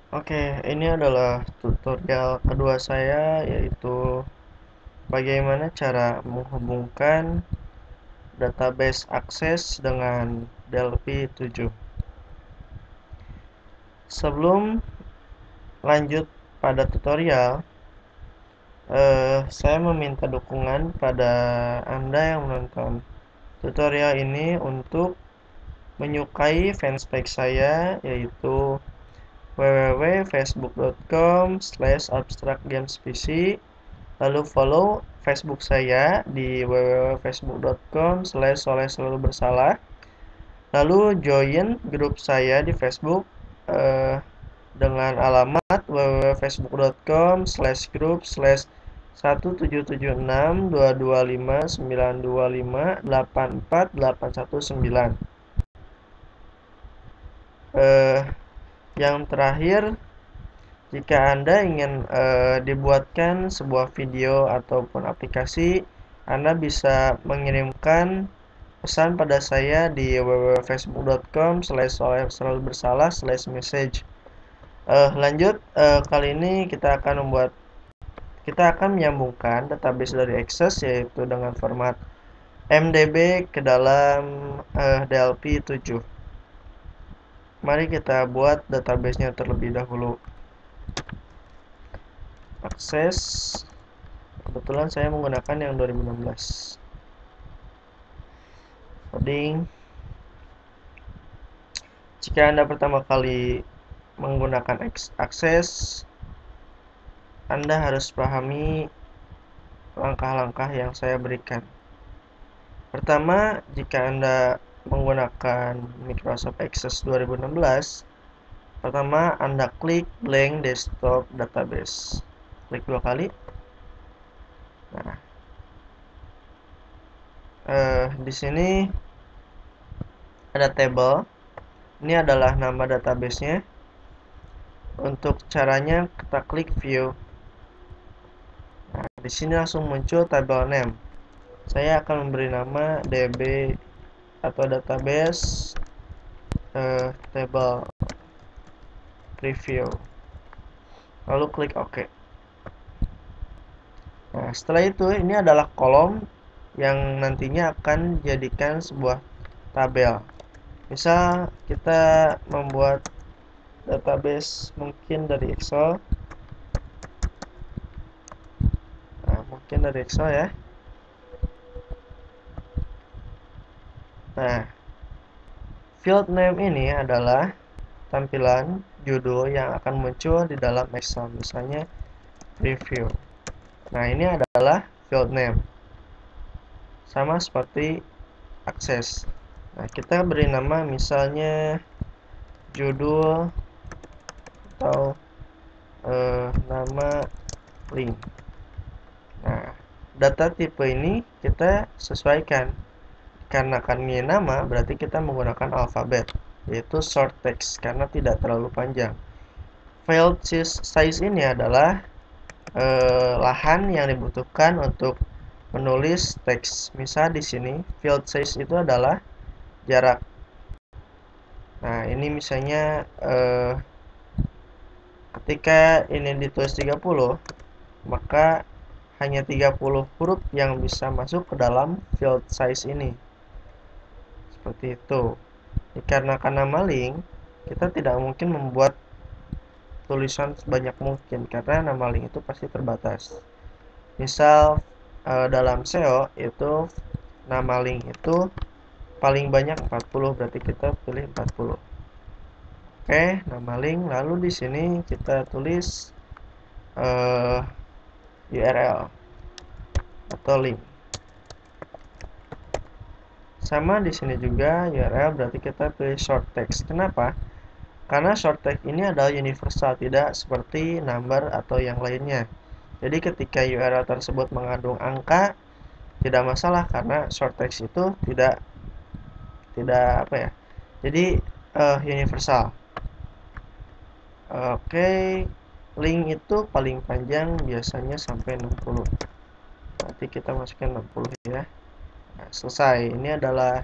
Oke, ini adalah tutorial kedua saya, yaitu bagaimana cara menghubungkan database akses dengan Delphi 7. Sebelum lanjut pada tutorial, saya meminta dukungan pada Anda yang menonton tutorial ini untuk menyukai fanspage saya, yaitu www.facebook.com/abstractgamespc. Lalu follow Facebook saya di www.facebook.com/soleh-selalu-bersalah. Lalu join grup saya di Facebook eh, dengan alamat www.facebook.com/group/17761225925848191. Yang terakhir, jika Anda ingin dibuatkan sebuah video ataupun aplikasi, Anda bisa mengirimkan pesan pada saya di www.facebook.com/soleh-selalu-bersalah/message. Lanjut, kali ini kita akan menyambungkan database dari Access, yaitu dengan format MDB ke dalam Delphi 7. Mari kita buat databasenya terlebih dahulu. Akses, kebetulan saya menggunakan yang 2016. Loading. Jika Anda pertama kali menggunakan akses, Anda harus pahami langkah-langkah yang saya berikan. Pertama, jika Anda menggunakan Microsoft Access 2016, pertama Anda klik blank desktop database. Klik 2 kali. Nah, di sini ada table. Ini adalah nama databasenya. Untuk caranya kita klik view. Nah, di sini langsung muncul table name. Saya akan memberi nama DB atau database table preview. Lalu klik OK. Nah, setelah itu ini adalah kolom yang nantinya akan dijadikan sebuah tabel. Misal kita membuat database mungkin dari Excel. Nah, mungkin dari Excel ya. Nah, field name ini adalah tampilan judul yang akan muncul di dalam Excel, misalnya review. Nah, ini adalah field name, sama seperti akses. Nah, kita beri nama misalnya judul atau nama link. Nah, data tipe ini kita sesuaikan. Karena kami nama, berarti kita menggunakan alfabet, yaitu short text, karena tidak terlalu panjang. File size ini adalah lahan yang dibutuhkan untuk menulis teks. Misal di sini, field size itu adalah jarak. Nah, ini misalnya ketika ini ditulis 30, maka hanya 30 huruf yang bisa masuk ke dalam field size ini. Seperti itu. Dikarenakan nama link, kita tidak mungkin membuat tulisan sebanyak mungkin karena nama link itu pasti terbatas. Misal dalam SEO itu nama link itu paling banyak 40, berarti kita pilih 40. Oke, nama link. Lalu di sini kita tulis URL atau link. Sama di sini juga URL, berarti kita pilih short text. Kenapa? Karena short text ini adalah universal, tidak seperti number atau yang lainnya. Jadi ketika URL tersebut mengandung angka, tidak masalah karena short text itu tidak apa ya. Jadi universal. Oke, link itu paling panjang biasanya sampai 60. Nanti kita masukkan 60 ya. Nah, selesai. Ini adalah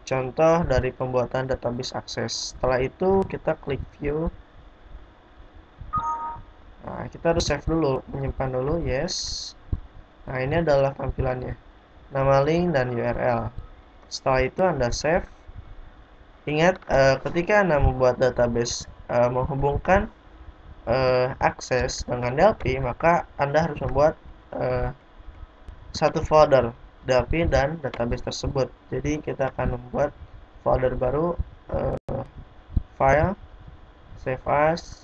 contoh dari pembuatan database akses. Setelah itu kita klik view. Nah, kita harus save dulu, menyimpan dulu, yes. Nah, ini adalah tampilannya, nama link dan URL. Setelah itu Anda save. Ingat, ketika Anda membuat database menghubungkan akses dengan Delphi, maka Anda harus membuat satu folder Delphi dan database tersebut. Jadi kita akan membuat folder baru, file, save as.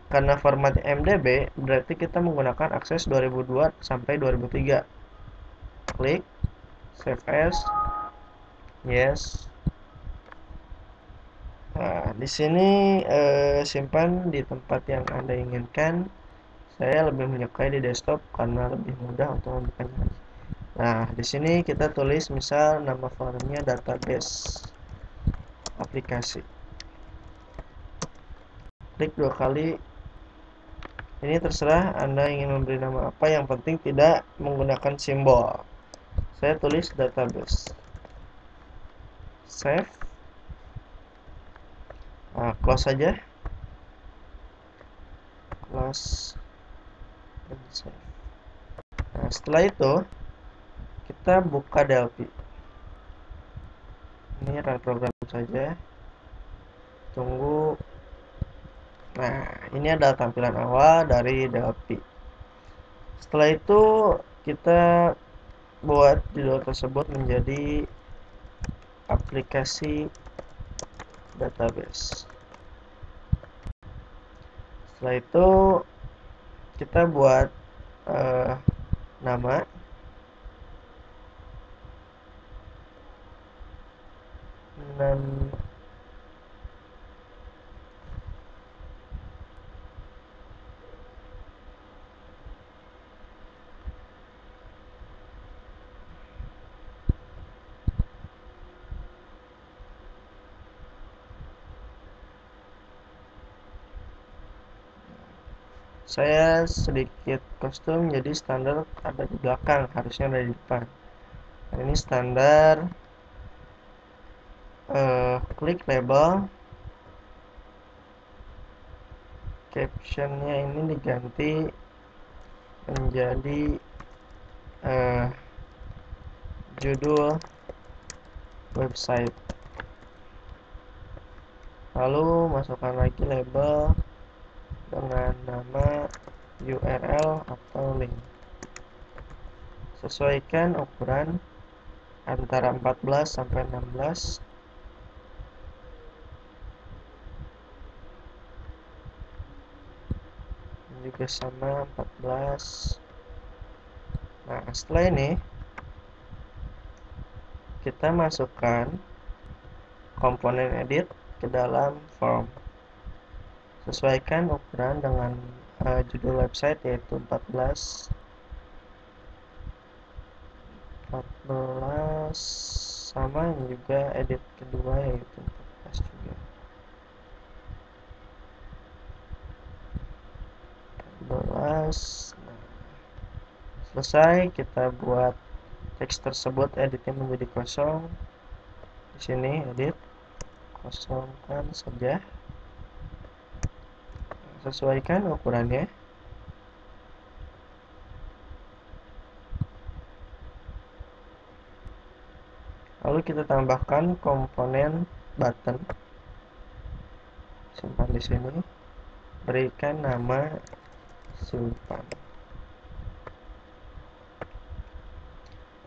Karena format MDB, berarti kita menggunakan akses 2002 sampai 2003. Klik save as, yes. Nah, di sini simpan di tempat yang Anda inginkan. Saya lebih menyukai di desktop karena lebih mudah untuk membukanya. Nah, di sini kita tulis misal nama foldernya database aplikasi. Klik 2 kali. Ini terserah Anda ingin memberi nama apa, yang penting tidak menggunakan simbol. Saya tulis database. Save. Nah, close saja. Close dan save. Nah, setelah itu kita buka Delphi. Ini run program saja. Tunggu. Nah, ini adalah tampilan awal dari Delphi. Setelah itu kita buat judul tersebut menjadi aplikasi database. Setelah itu kita buat nama. Dan saya sedikit custom, jadi standar ada di belakang, harusnya ada di depan. Nah, ini standar. Klik label, captionnya ini diganti menjadi judul website. Lalu masukkan lagi label dengan nama URL atau link. Sesuaikan ukuran antara 14 sampai 16. Juga sama 14. Nah, setelah ini kita masukkan komponen edit ke dalam form. Sesuaikan ukuran dengan judul website, yaitu 14 sama, juga edit kedua yaitu 14 juga. 14. Nah, selesai, kita buat teks tersebut editnya menjadi kosong. Di sini edit, kosongkan saja. Sesuaikan ukurannya. Lalu kita tambahkan komponen button. Simpan di sini. Berikan nama simpan.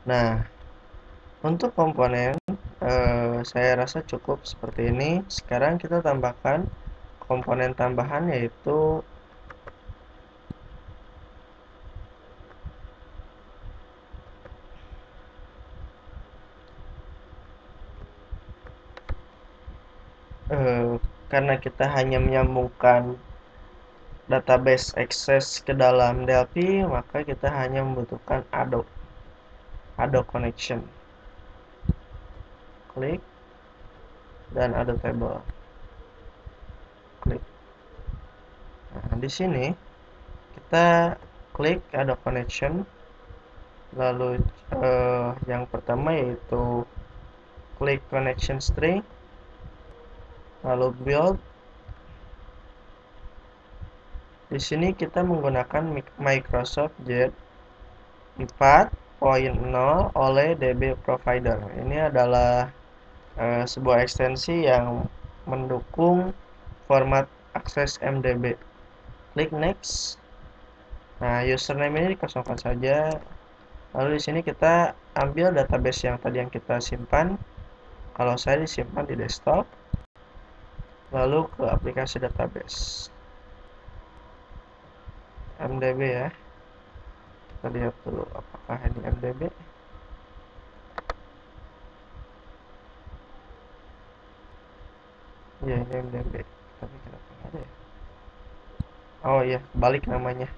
Nah, untuk komponen saya rasa cukup seperti ini. Sekarang kita tambahkan komponen tambahan, yaitu karena kita hanya menyambungkan database access ke dalam Delphi, maka kita hanya membutuhkan Add connection. Klik dan Add table. Klik. Nah, di sini kita klik Add connection. Lalu yang pertama yaitu klik connection string, lalu build. Di sini kita menggunakan Microsoft Jet 4.0 oleh DB Provider. Ini adalah sebuah ekstensi yang mendukung format akses MDB. Klik next. Nah, username ini dikosongkan saja. Lalu di sini kita ambil database yang tadi yang kita simpan. Kalau saya disimpan di desktop. Lalu ke aplikasi database. MDB ya. Kita lihat dulu apakah ini MDB. Ya, ini MDB. Tapi kenapa nggak ada ya? Oh iya, balik namanya.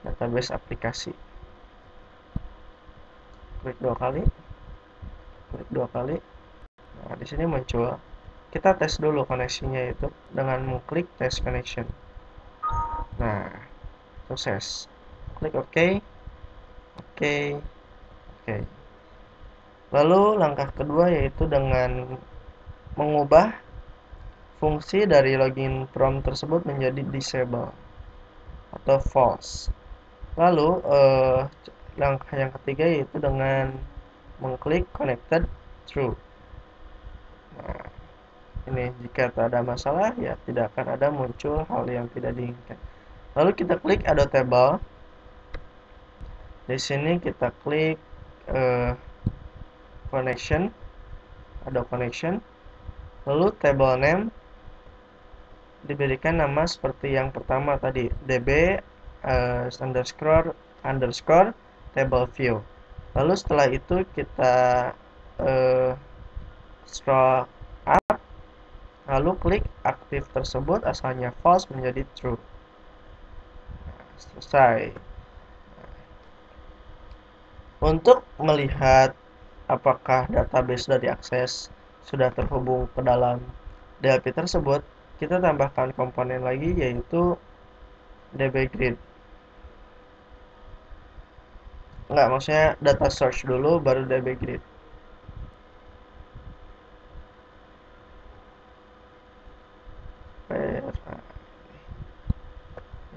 Database aplikasi. Klik dua kali. Klik dua kali. Nah, di sini muncul. Kita tes dulu koneksinya itu dengan mengklik test connection. Nah, sukses. Klik OK. Oke. Oke. Lalu langkah kedua yaitu dengan mengubah fungsi dari login from tersebut menjadi disable atau false. Lalu langkah yang ketiga yaitu dengan mengklik connected true. Nah, ini jika tak ada masalah ya tidak akan ada muncul hal yang tidak diinginkan. Lalu kita klik add table. Di sini kita klik connection, add connection. Lalu table name diberikan nama seperti yang pertama tadi, db underscore table view. Lalu setelah itu kita scroll up, lalu klik aktif tersebut asalnya false menjadi true. Nah, selesai. Untuk melihat apakah database sudah diakses, sudah terhubung ke dalam DLP tersebut, kita tambahkan komponen lagi yaitu dbgrid. Enggak, maksudnya data source dulu baru dbgrid.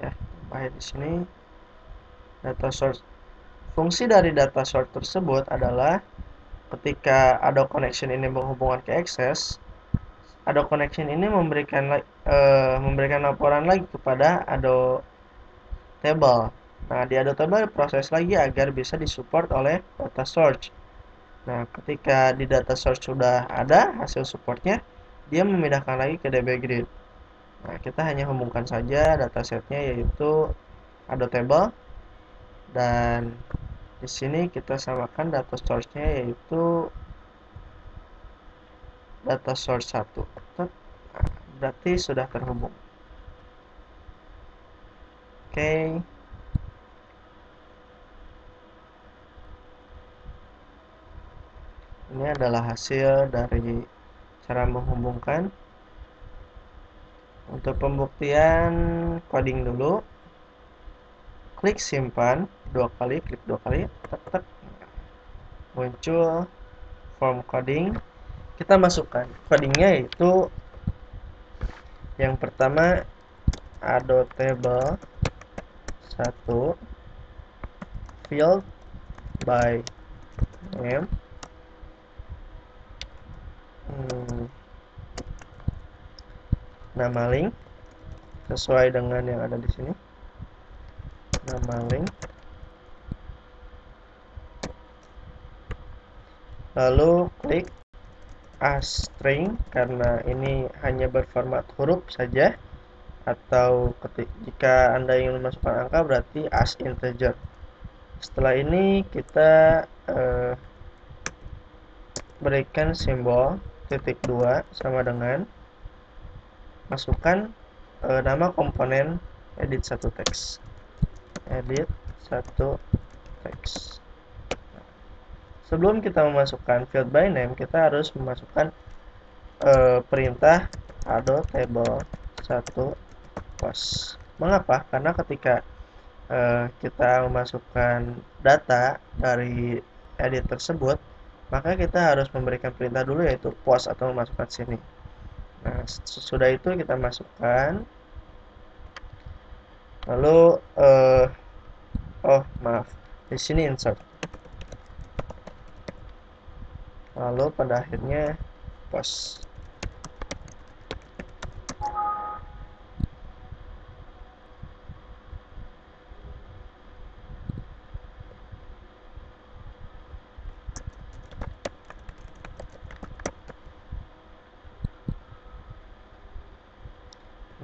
Ya, tambahin di sini data source. Fungsi dari data source tersebut adalah ketika ada connection ini berhubungan ke access, ada connection ini memberikan laporan lagi kepada Ado table. Nah, di Ado table proses lagi agar bisa disupport oleh data source. Nah, ketika di data source sudah ada hasil supportnya, dia memindahkan lagi ke dbgrid. Nah, kita hanya hubungkan saja datasetnya yaitu Ado table, dan di sini kita samakan data source-nya yaitu data source 1. Nah, berarti sudah terhubung. Oke. Ini adalah hasil dari cara menghubungkan. Untuk pembuktian coding dulu. Klik simpan dua kali, klik dua kali, tek. Muncul form coding. Kita masukkan codingnya yaitu yang pertama Ado table 1 field by name, nama link sesuai dengan yang ada di sini, nama link. Lalu klik string karena ini hanya berformat huruf saja, atau jika Anda ingin memasukkan angka berarti as integer. Setelah ini kita berikan simbol titik 2 sama dengan masukkan nama komponen edit 1 teks. Edit 1 teks. Sebelum kita memasukkan field by name, kita harus memasukkan perintah Ado table 1 was. Mengapa? Karena ketika kita memasukkan data dari edit tersebut, maka kita harus memberikan perintah dulu yaitu post atau memasukkan sini. Nah, sesudah itu kita masukkan Lalu oh maaf, di sini insert. Lalu pada akhirnya post.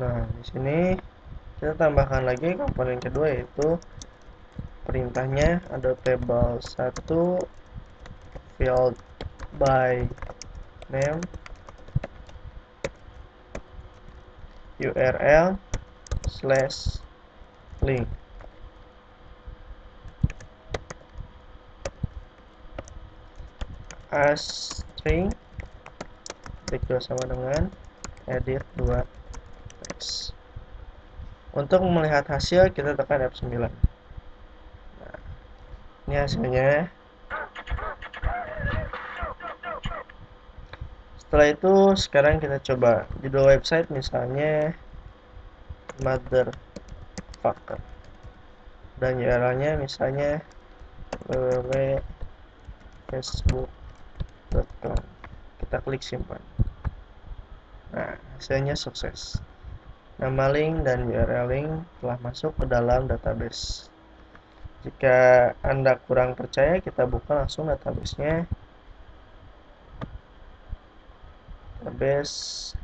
Nah, di sini kita tambahkan lagi komponen kedua, yaitu perintahnya ada table 1 field by name URL slash link. As string equal sama dengan edit 2 text. Untuk melihat hasil kita tekan F9. Nah, ini hasilnya. Setelah itu sekarang kita coba judul website, misalnya motherfucker, dan URL-nya misalnya www.facebook.com. Kita klik simpan. Nah, hasilnya sukses. Nama link dan URL link telah masuk ke dalam database. Jika Anda kurang percaya, kita buka langsung database-nya. Database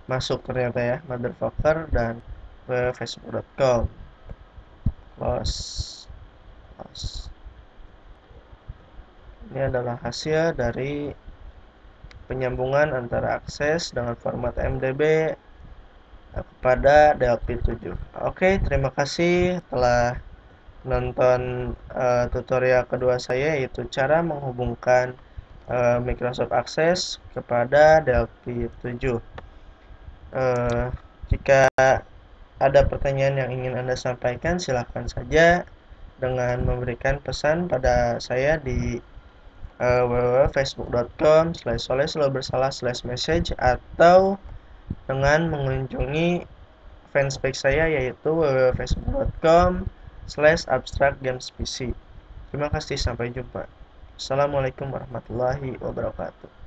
masuk ternyata ya, motherfucker dan facebook.com. Close. Ini adalah hasil dari penyambungan antara akses dengan format MDB kepada DLP7. Oke, terima kasih telah menonton tutorial kedua saya, yaitu cara menghubungkan Microsoft Access kepada DLP7. Jika ada pertanyaan yang ingin Anda sampaikan, silahkan saja dengan memberikan pesan pada saya di www.facebook.com/soleh-bersalah/message atau dengan mengunjungi fanspage saya, yaitu www.facebook.com/abstractgamespc. Terima kasih, sampai jumpa. Assalamualaikum warahmatullahi wabarakatuh.